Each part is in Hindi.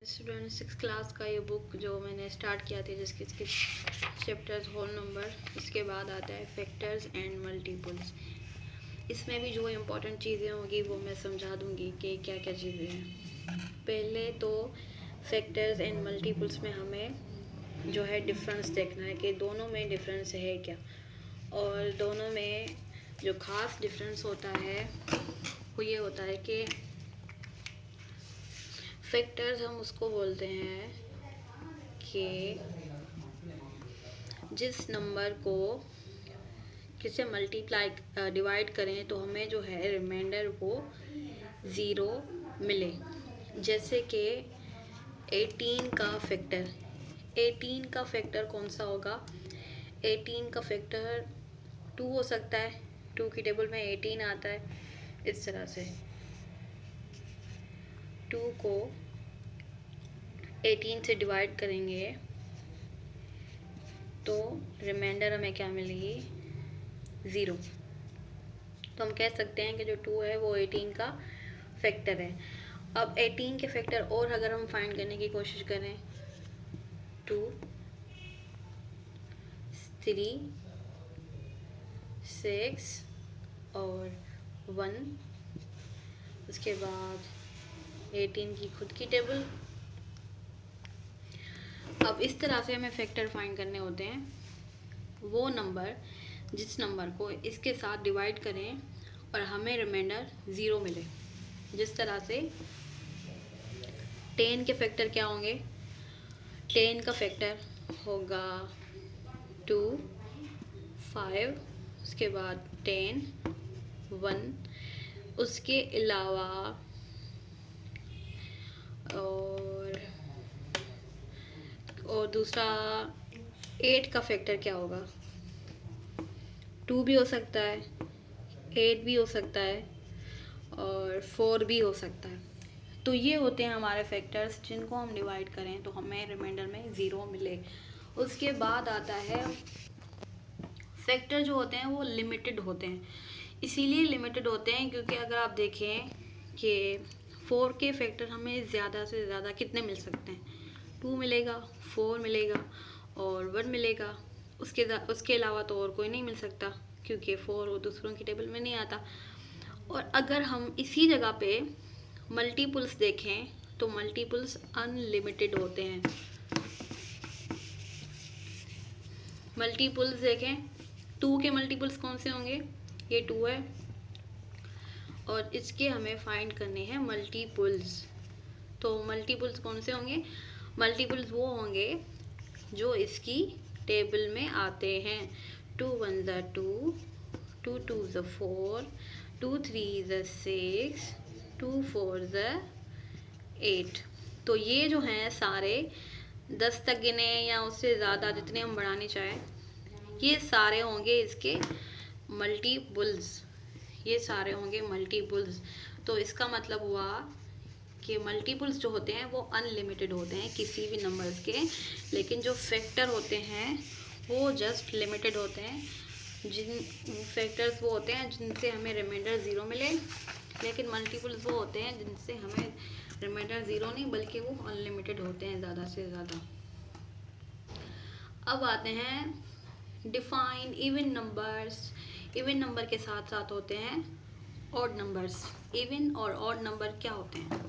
स्टूडेंट 6 क्लास का ये बुक जो मैंने स्टार्ट किया था, जिसके चैप्टर्स होल नंबर, इसके बाद आता है फैक्टर्स एंड मल्टीपल्स। इसमें भी जो इम्पोर्टेंट चीज़ें होंगी वो मैं समझा दूंगी कि क्या क्या चीज़ें हैं। पहले तो फैक्टर्स एंड मल्टीपल्स में हमें जो है डिफरेंस देखना है कि दोनों में डिफरेंस है क्या, और दोनों में जो ख़ास डिफरेंस होता है वो ये होता है कि फैक्टर्स हम उसको बोलते हैं कि जिस नंबर को किससे मल्टीप्लाई डिवाइड करें तो हमें जो है रिमाइंडर वो ज़ीरो मिले। जैसे कि 18 का फैक्टर, 18 का फैक्टर कौन सा होगा? 18 का फैक्टर 2 हो सकता है, 2 की टेबल में 18 आता है। इस तरह से 2 को 18 से डिवाइड करेंगे तो रिमाइंडर हमें क्या मिलेगी? 0। तो हम कह सकते हैं कि जो 2 है वो 18 का फैक्टर है। अब 18 के फैक्टर और अगर हम फाइंड करने की कोशिश करें, 2, 3, 6 और 1, उसके बाद 18 की खुद की टेबल। अब इस तरह से हमें फैक्टर फाइंड करने होते हैं। वो नंबर जिस नंबर को इसके साथ डिवाइड करें और हमें रिमाइंडर 0 मिले। जिस तरह से 10 के फैक्टर क्या होंगे? 10 का फैक्टर होगा 2, 5, उसके बाद 10, 1, उसके अलावा और दूसरा 8 का फैक्टर क्या होगा? 2 भी हो सकता है, 8 भी हो सकता है और 4 भी हो सकता है। तो ये होते हैं हमारे फैक्टर्स जिनको हम डिवाइड करें तो हमें रिमाइंडर में 0 मिले। उसके बाद आता है फैक्टर जो होते हैं वो लिमिटेड होते हैं। इसीलिए लिमिटेड होते हैं क्योंकि अगर आप देखें कि 4 के फैक्टर हमें ज़्यादा से ज़्यादा कितने मिल सकते हैं? 2 मिलेगा, 4 मिलेगा और 1 मिलेगा। उसके अलावा तो और कोई नहीं मिल सकता क्योंकि 4 वो दूसरों की टेबल में नहीं आता। और अगर हम इसी जगह पे मल्टीपल्स देखें तो मल्टीपल्स अनलिमिटेड होते हैं। मल्टीपल्स देखें, 2 के मल्टीपल्स कौन से होंगे? ये 2 है और इसके हमें फाइंड करने हैं मल्टीपल्स। तो मल्टीपल्स कौन से होंगे? मल्टीपल्स वो होंगे जो इसकी टेबल में आते हैं। 2 1 ज़ा 2, 2 2 ज़ा 4, 2 3 ज़ा 6, 2 4 ज़ा 8। तो ये जो हैं सारे 10 तक गिने या उससे ज़्यादा जितने हम बढ़ाने चाहें, ये सारे होंगे इसके मल्टीपल्स। ये सारे होंगे मल्टीपल्स। तो इसका मतलब हुआ कि मल्टीपल्स जो होते हैं वो अनलिमिटेड होते हैं किसी भी नंबर्स के, लेकिन जो फैक्टर होते हैं वो जस्ट लिमिटेड होते हैं। जिन फैक्टर्स वो होते हैं जिनसे हमें रिमाइंडर 0 मिले, लेकिन मल्टीपल्स वो होते हैं जिनसे हमें रिमाइंडर 0 नहीं बल्कि वो अनलिमिटेड होते हैं ज़्यादा से ज़्यादा। अब आते हैं define even numbers. Even number के साथ साथ होते हैं ऑड नंबर्स। इवन और ऑड नंबर क्या होते हैं?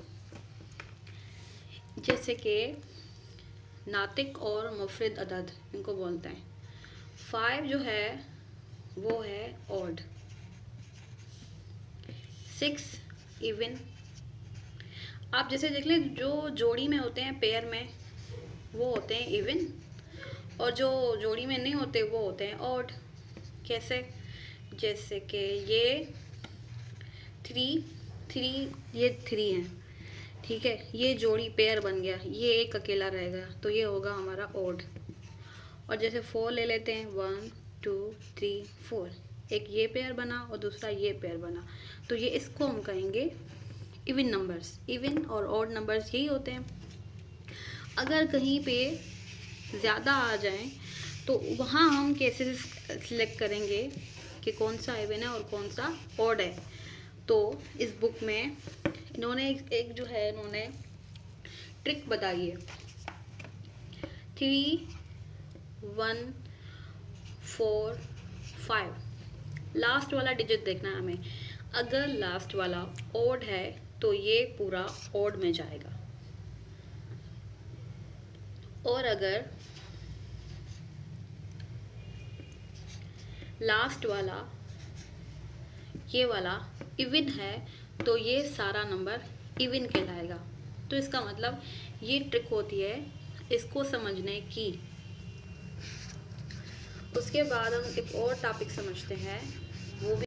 जैसे कि नातिक और मुफरद अदद, इनको बोलते हैं। 5 जो है वो है ऑड, 6 इवन। आप जैसे देख लें, जो जोड़ी में होते हैं, पेयर में, वो होते हैं इवन, और जो जोड़ी में नहीं होते वो होते हैं ऑड। कैसे? जैसे कि ये 3 ये 3 है, ठीक है, ये जोड़ी पेयर बन गया, ये एक अकेला रह गया, तो ये होगा हमारा ऑड। और जैसे 4 ले लेते हैं, 1 2 3 4, एक ये पेयर बना और दूसरा ये पेयर बना, तो ये इसको हम कहेंगे इवन नंबर्स। इवन और ऑड नंबर्स यही होते हैं। अगर कहीं पे ज़्यादा आ जाएं तो वहाँ हम कैसे सिलेक्ट करेंगे कि कौन सा इवन है और कौन सा ऑड है? तो इस बुक में इन्होंने एक जो है इन्होंने ट्रिक बताइए। 3 1 4 5 लास्ट वाला डिजिट देखना है हमें। अगर लास्ट वाला ओड है तो ये पूरा ओड में जाएगा, और अगर लास्ट वाला ये वाला इवन है तो ये सारा नंबर इवन कहलाएगा। तो इसका मतलब ये ट्रिक होती है इसको समझने की। उसके बाद हम एक और टॉपिक समझते हैं, वो भी